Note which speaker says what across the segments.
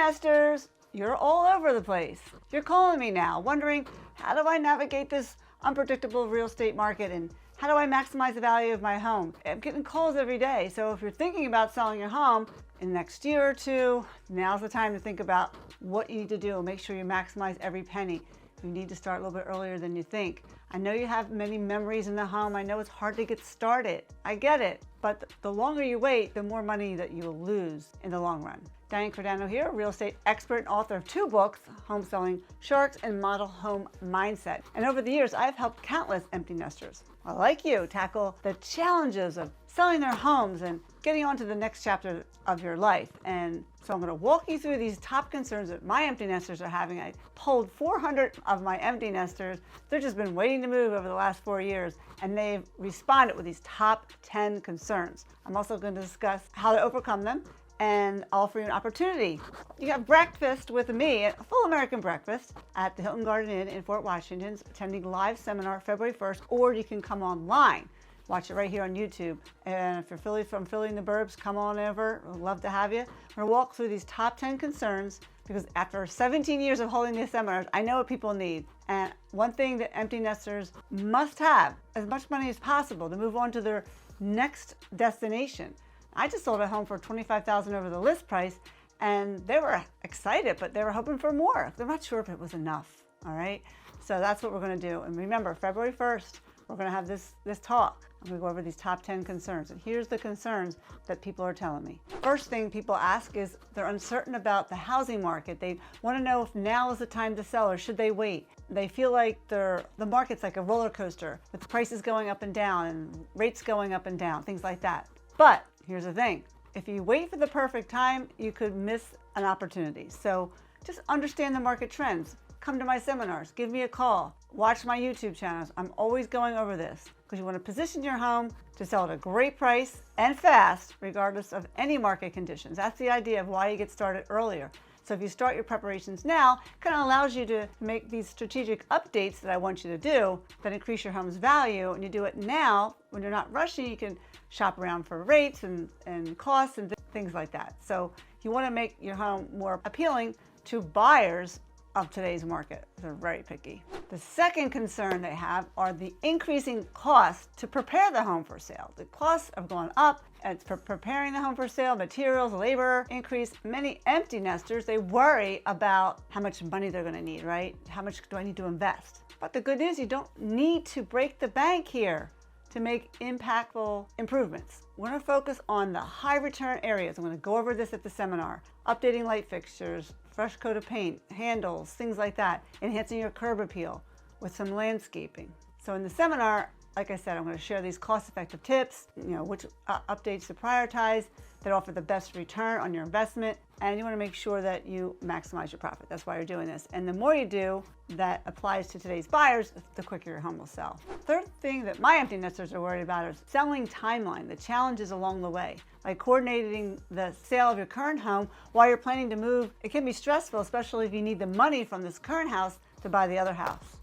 Speaker 1: nesters, you're all over the place. You're calling me now, wondering, how do I navigate this unpredictable real estate market, and how do I maximize the value of my home? I'm getting calls every day. So if you're thinking about selling your home in the next year or two, now's the time to think about what you need to do. Make sure you maximize every penny. You need to start a little bit earlier than you think. I know you have many memories in the home. I know it's hard to get started. I get it. But the longer you wait, the more money that you will lose in the long run. Diane Cardano here, real estate expert and author of 2 books, Home Selling Sharks and Model Home Mindset. And over the years, I've helped countless empty nesters, like you, tackle the challenges of selling their homes and getting on to the next chapter of your life. And so I'm going to walk you through these top concerns that my empty nesters are having. I polled 400 of my empty nesters. They've just been waiting to move over the last 4 years, and they've responded with these top 10 concerns. I'm also going to discuss how to overcome them and offer you an opportunity. You have breakfast with me, a full American breakfast, at the Hilton Garden Inn in Fort Washington, attending a live seminar February 1st, or you can come online. Watch it right here on YouTube. And if you're from Philly in the burbs, come on over. We'd love to have you. We're going to walk through these top 10 concerns, because after 17 years of holding these seminars, I know what people need. And one thing that empty nesters must have, as much money as possible to move on to their next destination. I just sold a home for $25,000 over the list price, and they were excited, but they were hoping for more. They're not sure if it was enough, all right? So that's what we're going to do. And remember, February 1st, we're going to have this talk. I'm going to go over these top 10 concerns. And here's the concerns that people are telling me. First thing people ask is they're uncertain about the housing market. They want to know if now is the time to sell or should they wait. They feel like the market's like a roller coaster with prices going up and down and rates going up and down, things like that. But here's the thing. If you wait for the perfect time, you could miss an opportunity. So just understand the market trends. Come to my seminars, give me a call, watch my YouTube channels. I'm always going over this because you want to position your home to sell at a great price and fast, regardless of any market conditions. That's the idea of why you get started earlier. So if you start your preparations now, it kind of allows you to make these strategic updates that I want you to do that increase your home's value. And you do it now when you're not rushing. You can shop around for rates and costs and things like that. So you want to make your home more appealing to buyers of today's market. They're very picky. The second concern they have are the increasing costs to prepare the home for sale. The costs have gone up, and for preparing the home for sale, materials, labor increase. Many empty nesters, they worry about how much money they're going to need, right? How much do I need to invest? But the good news, you don't need to break the bank here to make impactful improvements. We're going to focus on the high return areas. I'm going to go over this at the seminar. Updating light fixtures, fresh coat of paint, handles, things like that, enhancing your curb appeal with some landscaping. So in the seminar, like I said, I'm going to share these cost-effective tips, which updates to prioritize that offer the best return on your investment, and you want to make sure that you maximize your profit. That's why you're doing this. And the more you do that applies to today's buyers, the quicker your home will sell. Third thing that my empty nesters are worried about is selling timeline, the challenges along the way. Like coordinating the sale of your current home while you're planning to move. It can be stressful, especially if you need the money from this current house to buy the other house,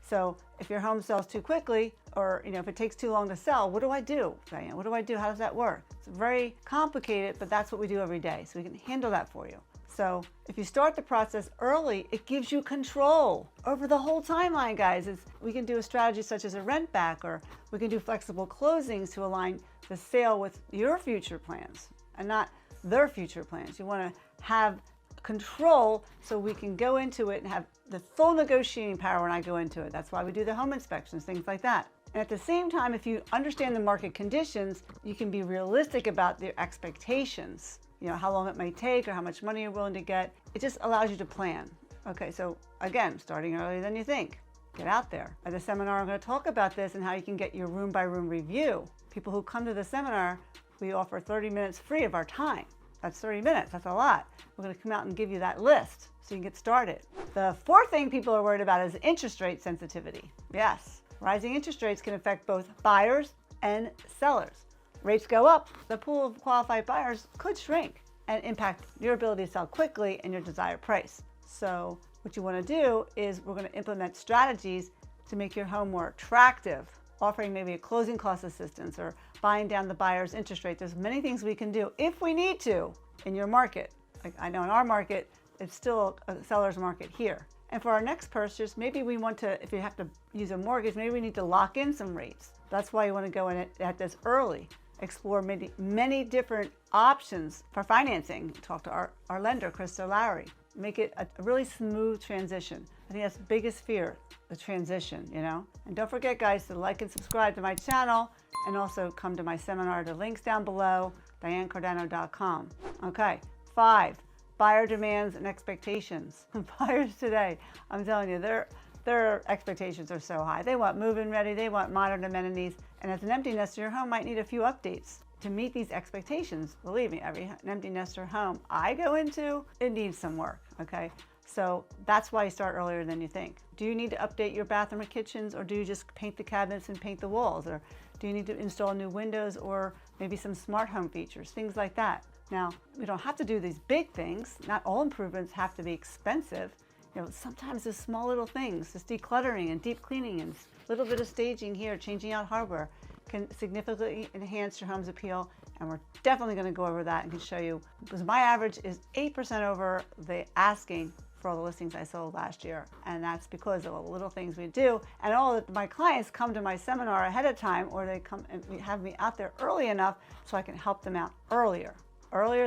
Speaker 1: So if your home sells too quickly, or if it takes too long to sell, what do I do, Diane? What do I do? How does that work? It's very complicated, but that's what we do every day. So we can handle that for you. So if you start the process early, it gives you control over the whole timeline, guys. We can do a strategy such as a rent back, or we can do flexible closings to align the sale with your future plans and not their future plans. You want to have control so we can go into it and have the full negotiating power when I go into it. That's why we do the home inspections, things like that. And at the same time, if you understand the market conditions, you can be realistic about their expectations. How long it may take or how much money you're willing to get. It just allows you to plan. Okay, so again, starting earlier than you think. Get out there. At the seminar, I'm going to talk about this and how you can get your room by room review. People who come to the seminar, we offer 30 minutes free of our time. That's 30 minutes, that's a lot. We're going to come out and give you that list so you can get started. The fourth thing people are worried about is interest rate sensitivity. Yes, rising interest rates can affect both buyers and sellers. Rates go up, the pool of qualified buyers could shrink and impact your ability to sell quickly and your desired price. So what you want to do is we're going to implement strategies to make your home more attractive, offering maybe a closing cost assistance or buying down the buyer's interest rate. There's many things we can do if we need to in your market Like I know in our market, it's still a seller's market here. And for our next purchase, maybe we want to, if you have to use a mortgage, maybe we need to lock in some rates. That's why you want to go in at this early. Explore many different options for financing. Talk to our lender, Krista Lowry. Make it a really smooth transition. I think that's the biggest fear, the transition, you know? And don't forget, guys, to like and subscribe to my channel and also come to my seminar. The link's down below, DianeCardano.com. Okay, 5, buyer demands and expectations. Buyers today, I'm telling you, their expectations are so high. They want move-in ready, they want modern amenities, and as an empty nester, your home might need a few updates to meet these expectations. Believe me, every empty nester home I go into, it needs some work, okay? So that's why you start earlier than you think. Do you need to update your bathroom or kitchens, or do you just paint the cabinets and paint the walls? Or do you need to install new windows or maybe some smart home features, things like that? Now, we don't have to do these big things. Not all improvements have to be expensive. You know, sometimes there's small little things, just decluttering and deep cleaning and a little bit of staging here, changing out hardware can significantly enhance your home's appeal. And we're definitely going to go over that and can show you, because my average is 8% over the asking for all the listings I sold last year. And that's because of all the little things we do. And all of my clients come to my seminar ahead of time, or they come and have me out there early enough so I can help them out earlier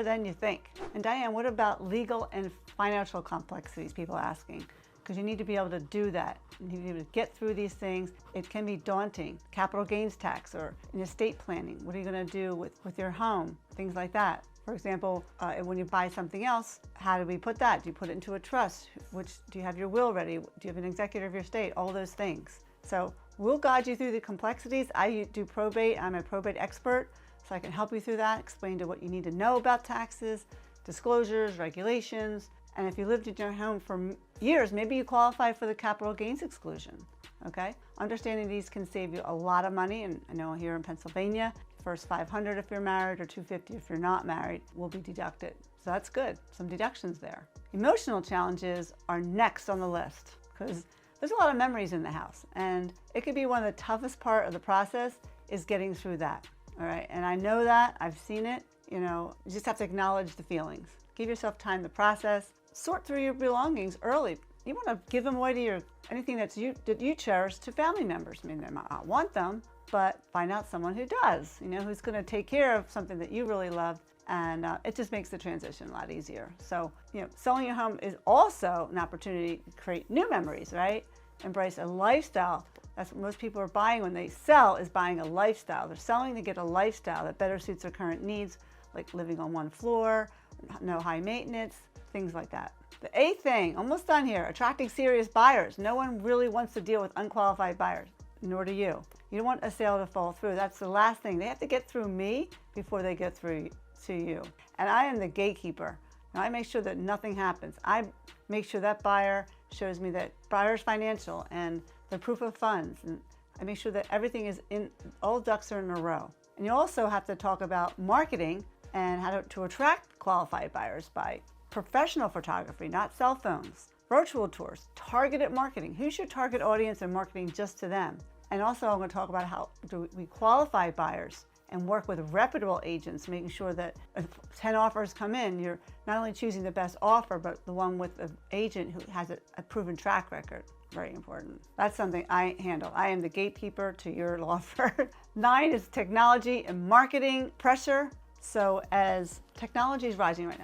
Speaker 1: than you think. And Diane, what about legal and financial complexities, people asking? Because you need to be able to do that. You need to be able to get through these things. It can be daunting. Capital gains tax or in estate planning. What are you going to do with your home? Things like that. For example, when you buy something else, how do we put that? Do you put it into a trust? Do you have your will ready? Do you have an executor of your estate? All those things. So we'll guide you through the complexities. I do probate. I'm a probate expert, so I can help you through that, explain to what you need to know about taxes, disclosures, regulations. And if you lived in your home for years, maybe you qualify for the capital gains exclusion, okay? Understanding these can save you a lot of money, and I know here in Pennsylvania, first $500 if you're married or $250 if you're not married will be deducted. So that's good, some deductions there. Emotional challenges are next on the list because there's a lot of memories in the house, and it could be one of the toughest part of the process is getting through that, all right? And I know that, I've seen it, you know, you just have to acknowledge the feelings. Give yourself time to process. Sort through your belongings early. You want to give them away to anything that you cherish to family members. I mean, they might not want them, but find out someone who does, you know, who's going to take care of something that you really love, and it just makes the transition a lot easier. So, you know, selling your home is also an opportunity to create new memories, right? Embrace a lifestyle. That's what most people are buying when they sell, is buying a lifestyle. They're selling to get a lifestyle that better suits their current needs, like living on one floor, no high maintenance, things like that. The 8th thing, almost done here, attracting serious buyers. No one really wants to deal with unqualified buyers, nor do you. You don't want a sale to fall through. That's the last thing. They have to get through me before they get through to you. And I am the gatekeeper. Now, I make sure that nothing happens. I make sure that buyer shows me that buyer's financial and the proof of funds. And I make sure that everything is in, all ducks are in a row. And you also have to talk about marketing and how to attract qualified buyers by professional photography, not cell phones, virtual tours, targeted marketing. Who's your target audience and marketing just to them? And also I'm going to talk about how do we qualify buyers and work with reputable agents, making sure that if 10 offers come in, you're not only choosing the best offer, but the one with an agent who has a proven track record. Very important. That's something I handle. I am the gatekeeper to your law firm. 9 is technology and marketing pressure. So as technology is rising right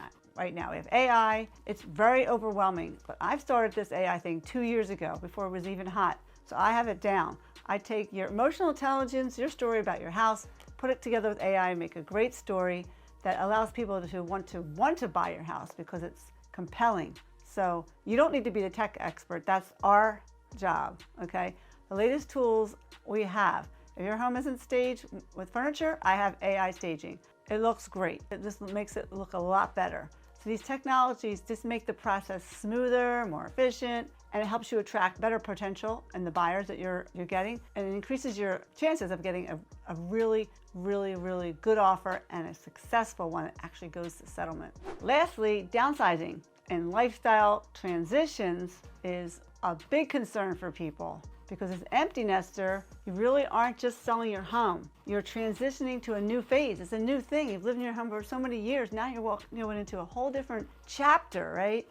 Speaker 1: now, we have AI, it's very overwhelming. But I've started this AI thing 2 years ago, before it was even hot. So I have it down. I take your emotional intelligence, your story about your house, put it together with AI and make a great story that allows people to want to buy your house because it's compelling. So you don't need to be the tech expert. That's our job, okay? The latest tools we have. If your home isn't staged with furniture, I have AI staging. It looks great. It just makes it look a lot better. So these technologies just make the process smoother, more efficient, and it helps you attract better potential in the buyers that you're getting, and it increases your chances of getting a really, really, really good offer and a successful one that actually goes to settlement. Lastly, downsizing and lifestyle transitions is a big concern for people. because as empty nester, you really aren't just selling your home. You're transitioning to a new phase. It's a new thing. You've lived in your home for so many years. Now you're going into a whole different chapter, right?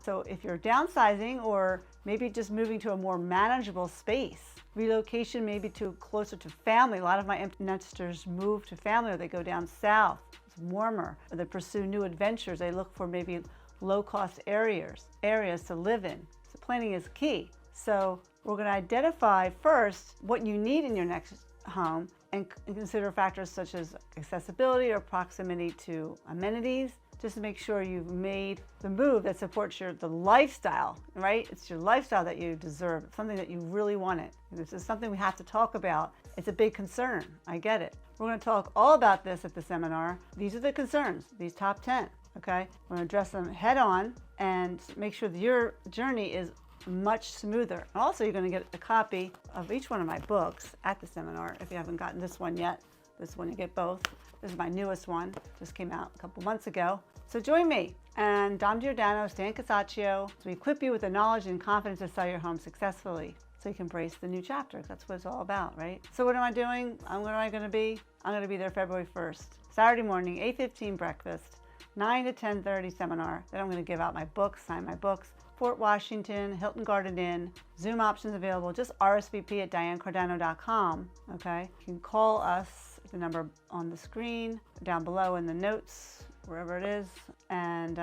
Speaker 1: So if you're downsizing or maybe just moving to a more manageable space, relocation maybe to closer to family. A lot of my empty nesters move to family, or they go down south. It's warmer. Or they pursue new adventures. They look for maybe low-cost areas to live in. So planning is key. So we're going to identify first what you need in your next home and consider factors such as accessibility or proximity to amenities, just to make sure you've made the move that supports the lifestyle, right? It's your lifestyle that you deserve. It's something that you really wanted. This is something we have to talk about. It's a big concern. I get it. We're going to talk all about this at the seminar. These are the concerns, these top 10, okay? We're going to address them head on and make sure that your journey is much smoother. Also, you're going to get a copy of each one of my books at the seminar. If you haven't gotten this one yet, this one you get both. This is my newest one, just came out a couple months ago. So join me and Dom Giordano, Stan Casaccio, to equip you with the knowledge and confidence to sell your home successfully, so you can embrace the new chapter. That's what it's all about, right? So what am I doing? Where am I going to be? I'm going to be there February 1st, Saturday morning, 8:15 breakfast, 9 to 10:30 seminar. Then I'm going to give out my books, sign my books. Fort Washington, Hilton Garden Inn, Zoom options available. Just RSVP at DianeCardano.com, okay? You can call us at the number on the screen, down below in the notes, wherever it is, and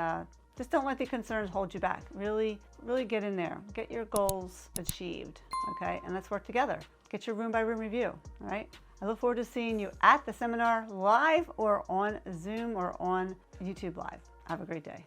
Speaker 1: just don't let the concerns hold you back. Really, really get in there. Get your goals achieved, okay? And let's work together. Get your room-by-room review, all right? I look forward to seeing you at the seminar live or on Zoom or on YouTube Live. Have a great day.